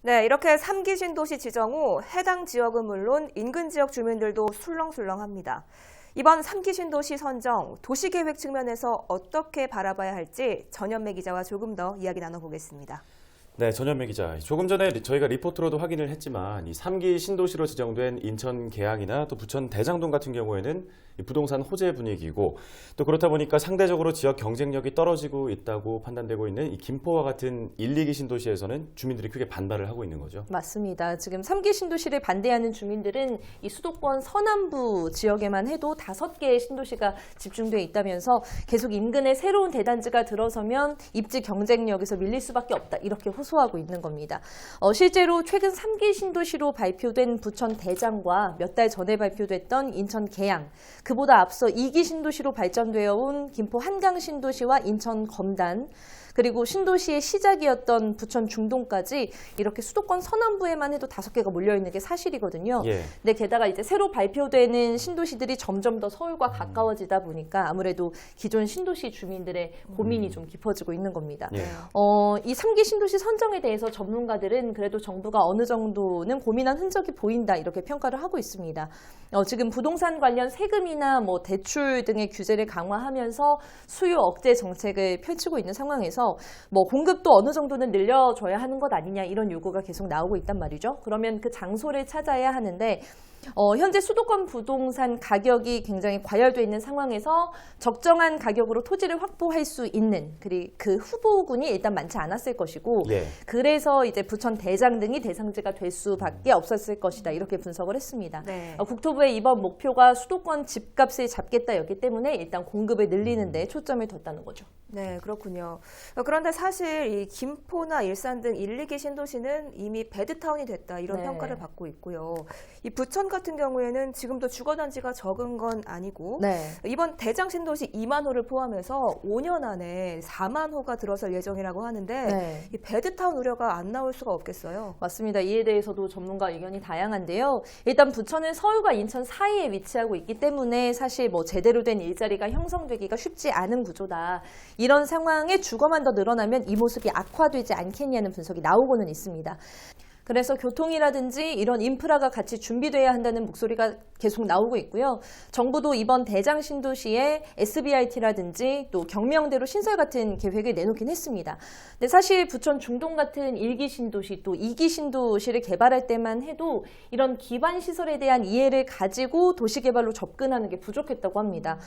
네, 이렇게 3기 신도시 지정 후 해당 지역은 물론 인근 지역 주민들도 술렁술렁합니다. 이번 3기 신도시 선정, 도시계획 측면에서 어떻게 바라봐야 할지 전현매 기자와 조금 더 이야기 나눠보겠습니다. 네, 전현매 기자. 조금 전에 저희가 리포트로도 확인을 했지만 이 3기 신도시로 지정된 인천 계양이나 또 부천 대장동 같은 경우에는 이 부동산 호재 분위기고 또 그렇다 보니까 상대적으로 지역 경쟁력이 떨어지고 있다고 판단되고 있는 이 김포와 같은 1, 2기 신도시에서는 주민들이 크게 반발을 하고 있는 거죠. 맞습니다. 지금 3기 신도시를 반대하는 주민들은 이 수도권 서남부 지역에만 해도 5개의 신도시가 집중돼 있다면서 계속 인근에 새로운 대단지가 들어서면 입지 경쟁력에서 밀릴 수밖에 없다. 이렇게 호소하고 있는 겁니다. 실제로 최근 3기 신도시로 발표된 부천 대장과 몇 달 전에 발표됐던 인천 계양, 그보다 앞서 2기 신도시로 발전되어 온 김포 한강 신도시와 인천 검단, 그리고 신도시의 시작이었던 부천 중동까지 이렇게 수도권 서남부에만 해도 5개가 몰려있는 게 사실이거든요. 예. 근데 게다가 이제 새로 발표되는 신도시들이 점점 더 서울과 가까워지다 보니까 아무래도 기존 신도시 주민들의 고민이 좀 깊어지고 있는 겁니다. 예. 이 3기 신도시 선정에 대해서 전문가들은 그래도 정부가 어느 정도는 고민한 흔적이 보인다 이렇게 평가를 하고 있습니다. 지금 부동산 관련 세금이나 뭐 대출 등의 규제를 강화하면서 수요 억제 정책을 펼치고 있는 상황에서 뭐 공급도 어느 정도는 늘려줘야 하는 것 아니냐 이런 요구가 계속 나오고 있단 말이죠. 그러면 그 장소를 찾아야 하는데 현재 수도권 부동산 가격이 굉장히 과열되어 있는 상황에서 적정한 가격으로 토지를 확보할 수 있는 그 후보군이 일단 많지 않았을 것이고 예. 그래서 이제 부천 대장 등이 대상지가 될 수밖에 없었을 것이다 이렇게 분석을 했습니다. 네. 국토부의 이번 목표가 수도권 집값을 잡겠다였기 때문에 일단 공급을 늘리는 데 초점을 뒀다는 거죠. 네, 그렇군요. 그런데 사실 이 김포나 일산 등 1, 2기 신도시는 이미 배드타운이 됐다 이런 네. 평가를 받고 있고요. 이 부천 같은 경우에는 지금도 주거단지가 적은 건 아니고 네. 이번 대장 신도시 2만 호를 포함해서 5년 안에 4만 호가 들어설 예정이라고 하는데 네. 이 배드타운 우려가 안 나올 수가 없겠어요. 맞습니다. 이에 대해서도 전문가 의견이 다양한데요. 일단 부천은 서울과 인천 사이에 위치하고 있기 때문에 사실 뭐 제대로 된 일자리가 형성되기가 쉽지 않은 구조다. 이런 상황에 주거만 더 늘어나면 이 모습이 악화되지 않겠냐는 분석이 나오고는 있습니다. 그래서 교통이라든지 이런 인프라가 같이 준비돼야 한다는 목소리가 계속 나오고 있고요. 정부도 이번 대장 신도시에 SBRT라든지 또 경명대로 신설 같은 계획을 내놓긴 했습니다. 근데 사실 부천 중동 같은 1기 신도시 또 2기 신도시를 개발할 때만 해도 이런 기반 시설에 대한 이해를 가지고 도시개발로 접근하는 게 부족했다고 합니다.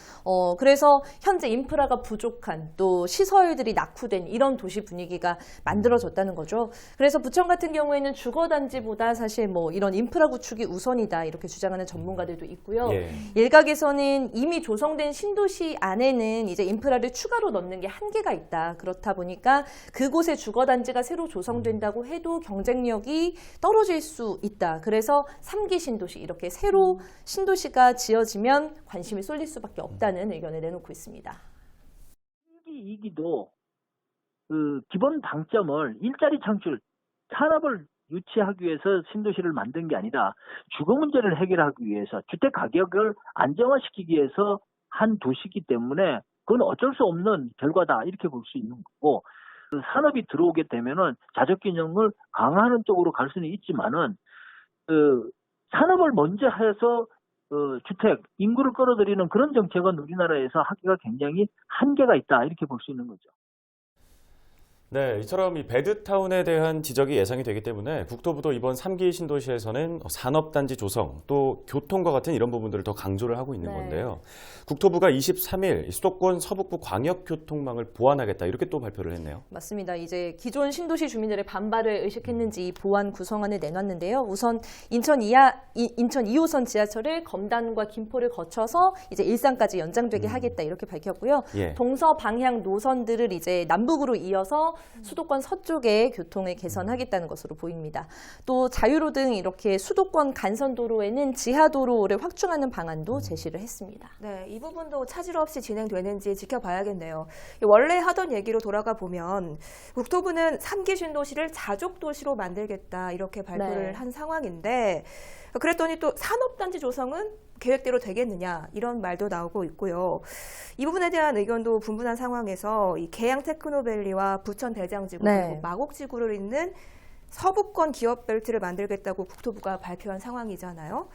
그래서 현재 인프라가 부족한 또 시설들이 낙후된 이런 도시 분위기가 만들어졌다는 거죠. 그래서 부천 같은 경우에는 주거단지보다 사실 뭐 이런 인프라 구축이 우선이다 이렇게 주장하는 전문가들도 있고요. 예. 일각에서는 이미 조성된 신도시 안에는 이제 인프라를 추가로 넣는 게 한계가 있다. 그렇다 보니까 그곳에 주거단지가 새로 조성된다고 해도 경쟁력이 떨어질 수 있다. 그래서 3기 신도시 이렇게 새로 신도시가 지어지면 관심이 쏠릴 수밖에 없다는 의견을 내놓고 있습니다. 1기, 2기도 그 기본 방점을 일자리 창출, 산업을 유치하기 위해서 신도시를 만든 게 아니라 주거 문제를 해결하기 위해서 주택 가격을 안정화시키기 위해서 한 도시이기 때문에 그건 어쩔 수 없는 결과다 이렇게 볼 수 있는 거고 산업이 들어오게 되면은 자적균형을 강화하는 쪽으로 갈 수는 있지만은 산업을 먼저 해서 주택 인구를 끌어들이는 그런 정책은 우리나라에서 하기가 굉장히 한계가 있다 이렇게 볼 수 있는 거죠. 네, 이처럼 이 배드타운에 대한 지적이 예상이 되기 때문에 국토부도 이번 3기 신도시에서는 산업단지 조성 또 교통과 같은 이런 부분들을 더 강조를 하고 있는 네. 건데요. 국토부가 23일 수도권 서북부 광역교통망을 보완하겠다 이렇게 또 발표를 했네요. 맞습니다. 이제 기존 신도시 주민들의 반발을 의식했는지 이 보완 구성안을 내놨는데요. 우선 인천 2호선 지하철을 검단과 김포를 거쳐서 이제 일산까지 연장되게 하겠다 이렇게 밝혔고요. 예. 동서 방향 노선들을 이제 남북으로 이어서 수도권 서쪽의 교통을 개선하겠다는 것으로 보입니다. 또 자유로 등 이렇게 수도권 간선도로에는 지하도로를 확충하는 방안도 제시를 했습니다. 네, 이 부분도 차질 없이 진행되는지 지켜봐야겠네요. 원래 하던 얘기로 돌아가 보면 국토부는 3기 신도시를 자족도시로 만들겠다 이렇게 발표를 네. 한 상황인데 그랬더니 또 산업단지 조성은 계획대로 되겠느냐 이런 말도 나오고 있고요. 이 부분에 대한 의견도 분분한 상황에서 이 계양 테크노밸리와 부천 대장지구 네. 그리고 마곡지구를 잇는 서부권 기업 벨트를 만들겠다고 국토부가 발표한 상황이잖아요.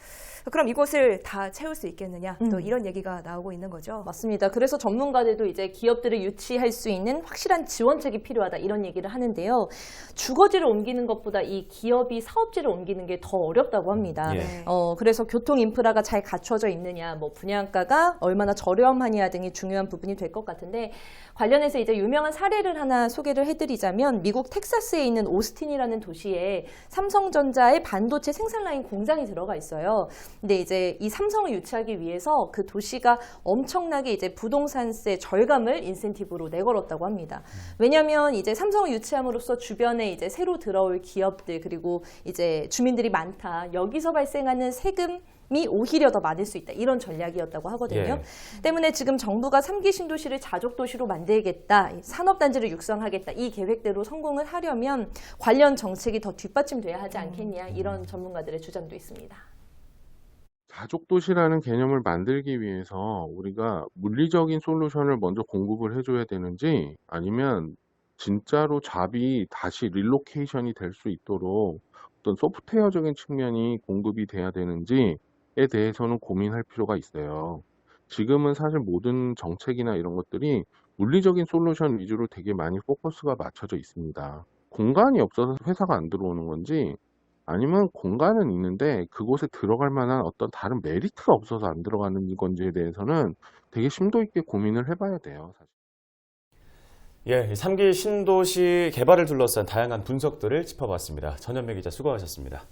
그럼 이곳을 다 채울 수 있겠느냐? 또 이런 얘기가 나오고 있는 거죠. 맞습니다. 그래서 전문가들도 이제 기업들을 유치할 수 있는 확실한 지원책이 필요하다 이런 얘기를 하는데요. 주거지를 옮기는 것보다 이 기업이 사업지를 옮기는 게 더 어렵다고 합니다. 예. 그래서 교통 인프라가 잘 갖춰져 있느냐, 뭐 분양가가 얼마나 저렴하냐 등이 중요한 부분이 될 것 같은데 관련해서 이제 유명한 사례를 하나 소개를 해드리자면 미국 텍사스에 있는 오스틴이라는 도시에 삼성전자의 반도체 생산 라인 공장이 들어가 있어요. 근데 이제 이 삼성을 유치하기 위해서 그 도시가 엄청나게 이제 부동산세 절감을 인센티브로 내걸었다고 합니다. 왜냐하면 이제 삼성을 유치함으로써 주변에 이제 새로 들어올 기업들 그리고 이제 주민들이 많다. 여기서 발생하는 세금이 오히려 더 많을 수 있다. 이런 전략이었다고 하거든요. 때문에 지금 정부가 3기 신도시를 자족도시로 만들겠다. 산업단지를 육성하겠다. 이 계획대로 성공을 하려면 관련 정책이 더 뒷받침돼야 하지 않겠냐. 이런 전문가들의 주장도 있습니다. 가족도시라는 개념을 만들기 위해서 우리가 물리적인 솔루션을 먼저 공급을 해줘야 되는지 아니면 진짜로 잡이 다시 릴로케이션이 될 수 있도록 어떤 소프트웨어적인 측면이 공급이 돼야 되는지에 대해서는 고민할 필요가 있어요. 지금은 사실 모든 정책이나 이런 것들이 물리적인 솔루션 위주로 되게 많이 포커스가 맞춰져 있습니다. 공간이 없어서 회사가 안 들어오는 건지 아니면 공간은 있는데 그곳에 들어갈 만한 어떤 다른 메리트가 없어서 안 들어가는 건지에 대해서는 되게 심도 있게 고민을 해봐야 돼요. 사실. 예, 3기 신도시 개발을 둘러싼 다양한 분석들을 짚어봤습니다. 전현배 기자 수고하셨습니다.